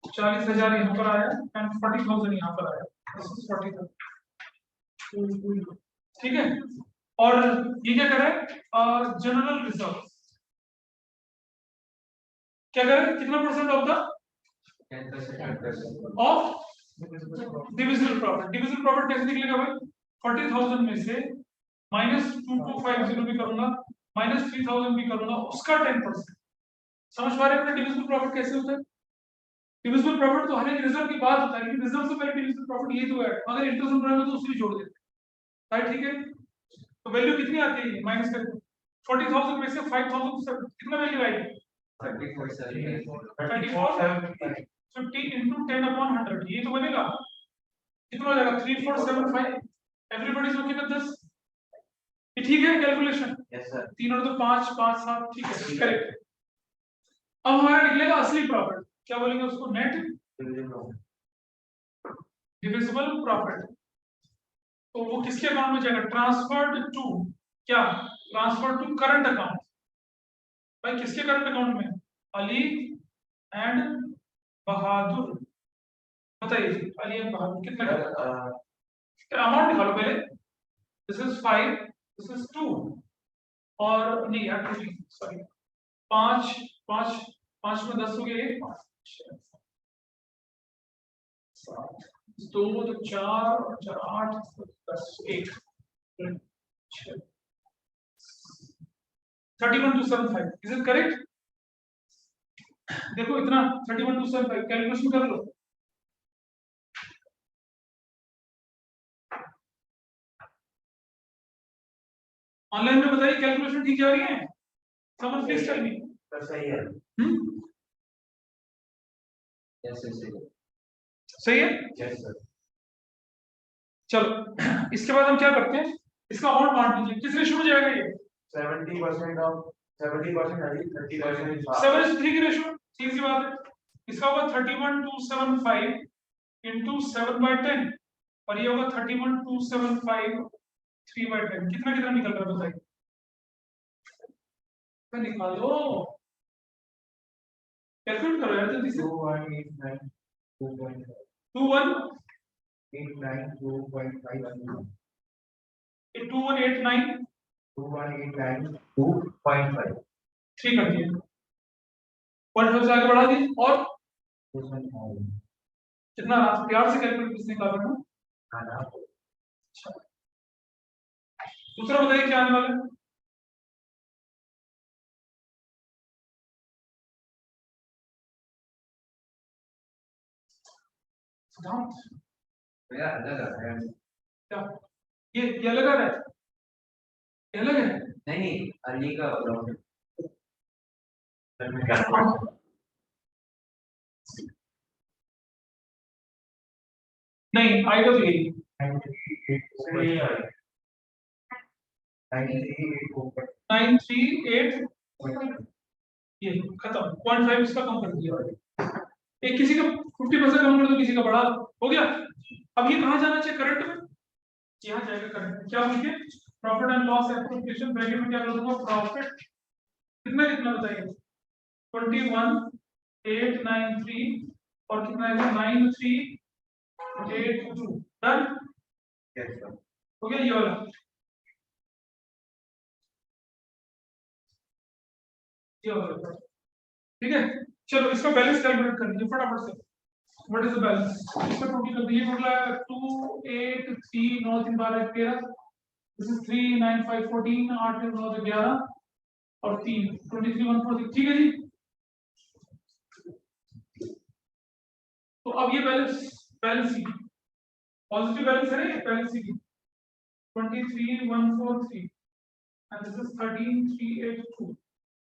40,000 यहाँ पर आया एंड 40,000 यहाँ पर आया, 40,000, ठीक है। और ये क्या करें? जनरल रिजर्व क्या करें? कितना percent of the 10% of divisible profit. Divisible profit कैसे निकलेगा भाई? 40,000 में से -2250 भी करूंगा, -3000 भी करूंगा, उसका 10%। समझ पा रहे हैं डिविजिबल प्रॉफिट कैसे होता है? डिविजिबल प्रॉफिट तो हर एक रिजर्व की बात होता है, लेकिन रिजर्व से पहले डिविजिबल प्रॉफिट ये तो है। अगर इंटरेस्ट ऑन ड्राइंग तो उसे भी जोड़ देते हैं, ठीक है। तो वैल्यू कितनी आती है? माइनस कर 40,000 में से 5,000 कितना वैल्यू आएगी? 50 into 10/100, ये तो बनेगा कितना हो जाएगा? 3475। Everybody is okay with this? ये ठीक है कैलकुलेशन? Yes sir. 3 और 2 5 5 7, ठीक है, करेक्ट। अब हमारा निकलेगा असली प्रॉफिट, क्या बोलेंगे उसको? Net divisible profit. तो वो किसके अकाउंट में जाएगा? ट्रांसफर्ड टू क्या? Transfer to current account. भाई किसके करंट अकाउंट में? अली एंड बहादुर। बताइए अली एंड बहादुर कितना अमाउंट निकालो पहले। दिस इज 5, दिस इज 2 और नहीं एक्चुअली सॉरी 5 5 5 में 10 हो गए, 1 5 7 2 तो 4 और 4 8 10 1 31275 इज इट करेक्ट? देखो इतना 31275 कैलकुलेशन कर लो। ऑनलाइन में बताइए कैलकुलेशन ठीक जा रही है? समझ प्लीज टेल मी। सर सही है। यस सर सही है? Yes sir. चलो इसके बाद हम क्या करते हैं? इसका अमाउंट बांट दीजिए। किस रेशियो में जाएगा ये? 70% ऑफ 70% अली 30% 7:3 की रेशियो, सीधी सी बात है। इसका होगा 31275 into 7/10 और ये होगा 31275 3/10। कितना कितना निकल रहा है बताइए? तो निकालो, कैलकुलेट करो यार जल्दी से। 2189 2.5 2189 2189 2.5 3 कर दिया, 0.5 से आगे बढ़ा दिए। और कितना प्यार से कैलकुलेट किसने कहा था? दूसरा बताइए क्या आने वाला है? सिद्धांत मेरा अलग है क्या ये अलग है, ये अलग है। नहीं अली का प्रॉब्लम नहीं आएगा तो यही 938 ये खत्म 0.5 इसका कम कर दिया। एक किसी का 50% कम कर दो, किसी का बढ़ा हो गया। अब ये कहाँ जाना चाहिए करंट में, यहाँ जाएगा करंट। क्या बोलिए profit and loss appropriation value में क्या कर दूंगा प्रॉफिट कितना बताइए 21893 और कितना है 9382 डन हो गया ये वाला। ये वाला ठीक है। चलो इसका बैलेंस कैलकुलेट कर लीजिए फटाफट से। व्हाट इज द बैलेंस, इसका टोटल कर दीजिए। टोटल है 283 9 3 12 13 दिस इज 3 9 5 14 8 9 11 और 3 23 146 ठीक है जी। तो अब ये बैलेंस शीट पॉजिटिव बैलेंस है ना, ये balance sheet 23143 and this is 13382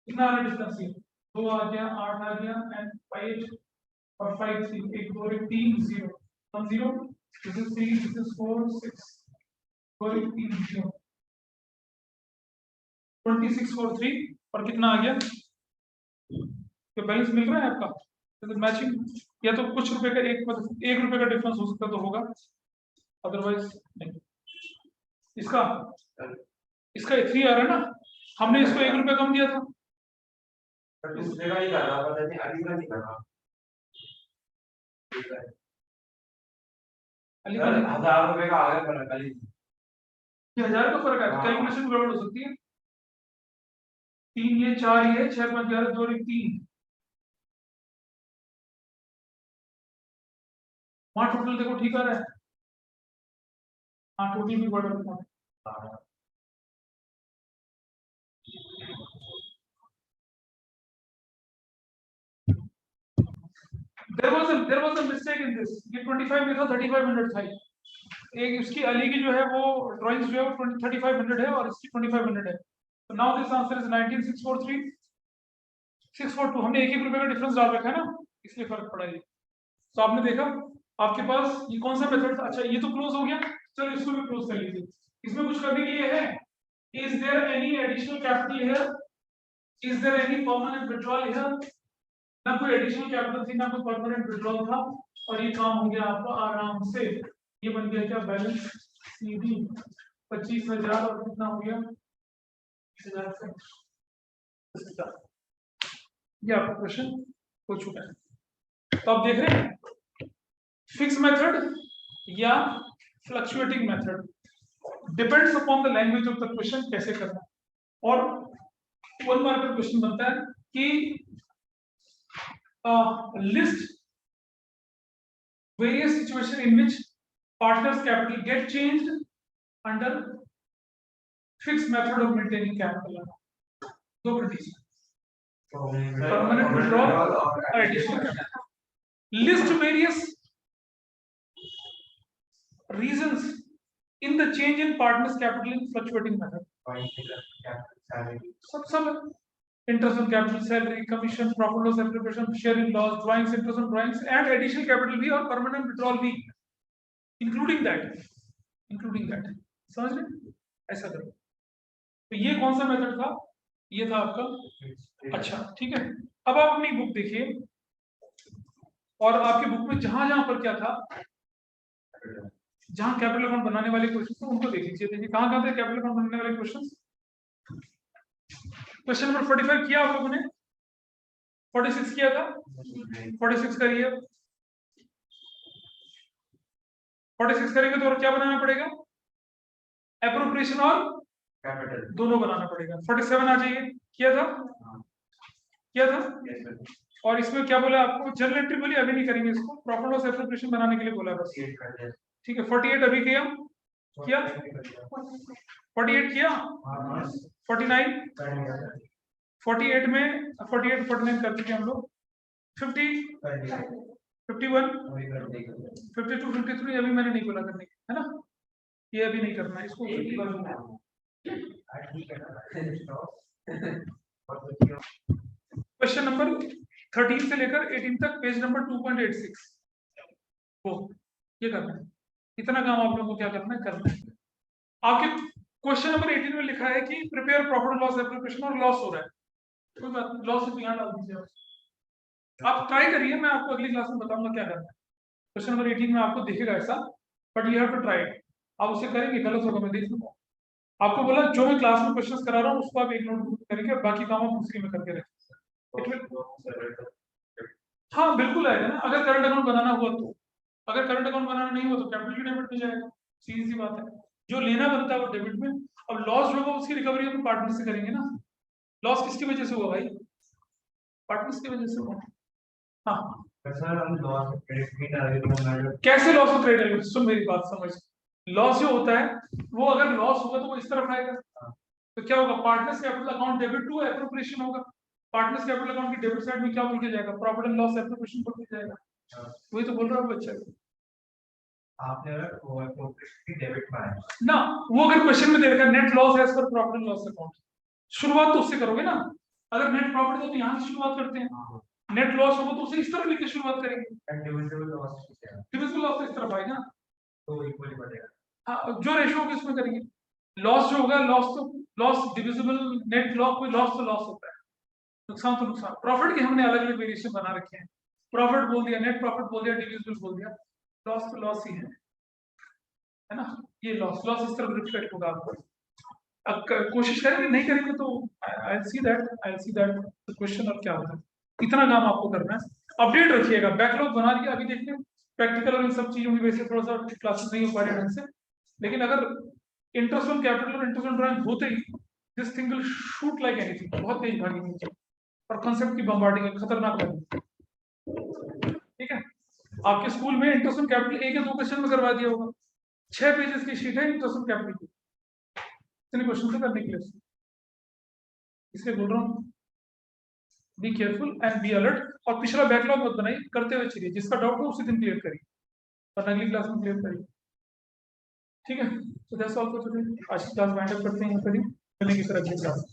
कितना आ रहा है डिस्टेंस ये 2 आ गया 8 आ गया एंड 5 और 5 3 1 2 3 0 1 0 दिस इज 3 दिस इज 4 6 4 3 0 2643 और कितना आ गया तो बैलेंस मिल रहा है आपका तो मैचिंग। या तो कुछ रुपए का एक रुपए का डिफरेंस हो सकता तो होगा अदरवाइज नहीं। इसका 3 आ रहा है ना, हमने इसको 1 रुपए कम दिया था। दूसरे का ही कर रहा था लेकिन अली का नहीं कर रहा। अली 1000 रुपए का आ गया फर्क अली 1000 का फर्क है, कैलकुलेशन गड़बड़ हो सकती है। 3 ये 4 ये 6 5 11 2 1 3 वहां टोटल देखो ठीक आ रहा है। हाँ टोटल भी बढ़ रहा है। there was a mistake in this। ये 25 में था 3500 था। एक इसकी अली की जो है वो ड्राइंग्स जो है वो 3500 है और इसकी 2500 है। तो नाउ दिस आंसर इज 19643 642। हमने 1 रुपए का डिफरेंस डाल रखा है ना, इसलिए फर्क पड़ा है। तो आपने देखा आपके पास ये कौन सा मेथड था। अच्छा ये तो क्लोज हो गया, चलो इसको भी क्लोज कर लीजिए। इसमें कुछ करने के लिए है, is there any additional capital here, is there any permanent withdrawal here. ना कोई एडिशनल कैपिटल थी ना कोई परमानेंट विड्रॉल था और ये काम हो गया आपका आराम से। ये बन गया क्या बैलेंस सीधी 25,000 और कितना हो गया 20,000 से। ये आपका क्वेश्चन हो चुका है। तो आप देख रहे हैं फिक्स मेथड या fluctuating method depends upon the language of the question कैसे करना। और 1 मार्क का क्वेश्चन बनता है कि list various situation in which partners capital get changed under fixed method of maintaining capital। दो कंडीशन permanent withdrawal और additional capital। list various reasons in the change in partners capital in fluctuating method। सब interest on capital, salary, commission, profit loss appropriation, sharing loss, drawings, interest on drawings and additional capital भी और permanent withdrawal भी including that समझ रहे ऐसा करो। तो ये कौन सा मेथड था, ये था आपका। अच्छा ठीक है, अब आप अपनी बुक देखिए और आपकी बुक में जहां जहां पर क्या था, जहां कैपिटल अकाउंट बनाने वाले क्वेश्चन थे उनको देख लीजिए। देखिए कहां कहां थे कैपिटल अकाउंट बनाने वाले क्वेश्चन। क्वेश्चन नंबर 45 किया आप लोगों ने, 46 किया था, 46 करिए। 46 करेंगे तो और क्या बनाना पड़ेगा, एप्रोप्रिएशन और कैपिटल दोनों बनाना पड़ेगा। 47 आ जाइए, किया था और इसमें क्या बोला आपको, जर्नल एंट्री बोली अभी नहीं करेंगे इसको, प्रॉफिट लॉस एप्रोप्रिएशन बनाने के लिए बोला बस। ठीक है 48 अभी किया 48 किया 49 48 में 48 49 कर चुके हम लोग। 50 51, 52, 53 अभी मैंने नहीं बोला करने है ना, ये अभी नहीं करना है इसको। क्वेश्चन नंबर 13 से लेकर 18 तक पेज नंबर 2.86 वो ये करना है। इतना काम आप लोगों को क्या करना है। आपके क्वेश्चन नंबर 18 में लिखा है कि prepare profit and loss application और लॉस हो रहा है, कोई बात लॉस से ध्यान डाल दीजिए आप ट्राई करिए, मैं आपको अगली क्लास में बताऊंगा क्या करना है। क्वेश्चन नंबर 18 में आपको दिखेगा ऐसा, but you have to try it. आप उसे करेंगे, गलत होगा मैं देख लूंगा। आपको बोला जो मैं क्लास में क्वेश्चंस करा रहा हूँ उसको आप एक नोटबुक करेंगे और बाकी काम आप दूसरी में करके रखेंगे। हाँ बिल्कुल आएगा ना, अगर करंट अकाउंट बनाना हुआ तो। अगर करंट अकाउंट बनाना नहीं हुआ तो कैपिटल डेबिट में जाएगा, सीधी सी बात है। जो लेना बनता है वो डेबिट में। अब लॉस होगा उसकी रिकवरी हम पार्टनर से करेंगे ना। लॉस किसकी वजह से हुआ भाई? पार्टनर्स की वजह से हुआ। हाँ कैसे लॉस ऑफ क्रेडिट? सुन मेरी बात समझ, लॉस जो होता है वो अगर लॉस होगा तो वो इस तरफ आएगा, तो क्या होगा? Partners capital account debit to appropriation होगा। पार्टनर्स कैपिटल अकाउंट की डेबिट साइड में क्या बोल के जाएगा? प्रॉफिट एंड लॉस एप्रोप्रिएशन बोल के जाएगा। वही तो बोल रहा हूँ बच्चा आपने डेबिट में ना, वो अगर क्वेश्चन में दे रखा है net loss as per profit and loss account, शुरुआत तो उससे करोगे ना। अगर नेट प्रॉफिट है तो यहाँ से शुरुआत करते हैं, नेट लॉस होगा तो उसे इस तरफ लिख के शुरुआत करेंगे। डिविजिबल लॉस इस तरफ आएगा तो इक्वली बढ़ेगा। हाँ जो रेशियो होगा इसमें करेंगे। लॉस जो होगा लॉस तो लॉस डिविजिबल नेट लॉस, कोई लॉस तो लॉस होता है, नुकसान तो नुकसान। प्रॉफिट के हमने अलग अलग वेरिएशन बना रखे हैं, प्रॉफिट बोल दिया, नेट प्रॉफिट बोल दिया, डिविजिबल बोल दिया, लॉस तो लॉस ही है ना। ये लॉस लॉस इस तरफ रिफ्लेक्ट होगा आपको। अब कोशिश करेंगे, नहीं करेंगे तो I will see that question और क्या होता है। इतना काम आपको करना है, अपडेट रखिएगा। बैकलॉग बना लिया, अभी देखते हैं प्रैक्टिकल और इन सब चीजों की वजह से थोड़ा सा क्लासेस नहीं हो पा रहे ढंग से, लेकिन अगर इंटरेस्ट ऑन कैपिटल और इंटरेस्ट ऑन ड्राइंग होते ही this thing will shoot like anything, बहुत तेज भागेंगे और कांसेप्ट की बम्बार्डिंग है, खतरनाक है। ठीक है, आपके स्कूल में इंटरेस्ट ऑन कैपिटल एक या दो क्वेश्चन में करवा दिया होगा, 6 पेजेस की शीट है इंटरेस्ट ऑन कैपिटल की, इतने क्वेश्चन से करने के लिए। इसलिए बोल रहा हूँ be careful and be alert, और पिछला बैकलॉग मत बनाइए, करते हुए चलिए। जिसका डाउट हो उसी दिन क्लियर करिए और अगली क्लास में क्लियर करिए। ठीक है, तो दैट्स ऑल फॉर टुडे। आज की क्लास वाइंड अप करते हैं यहाँ पर ही, मिलेंगे फिर अगली क्लास।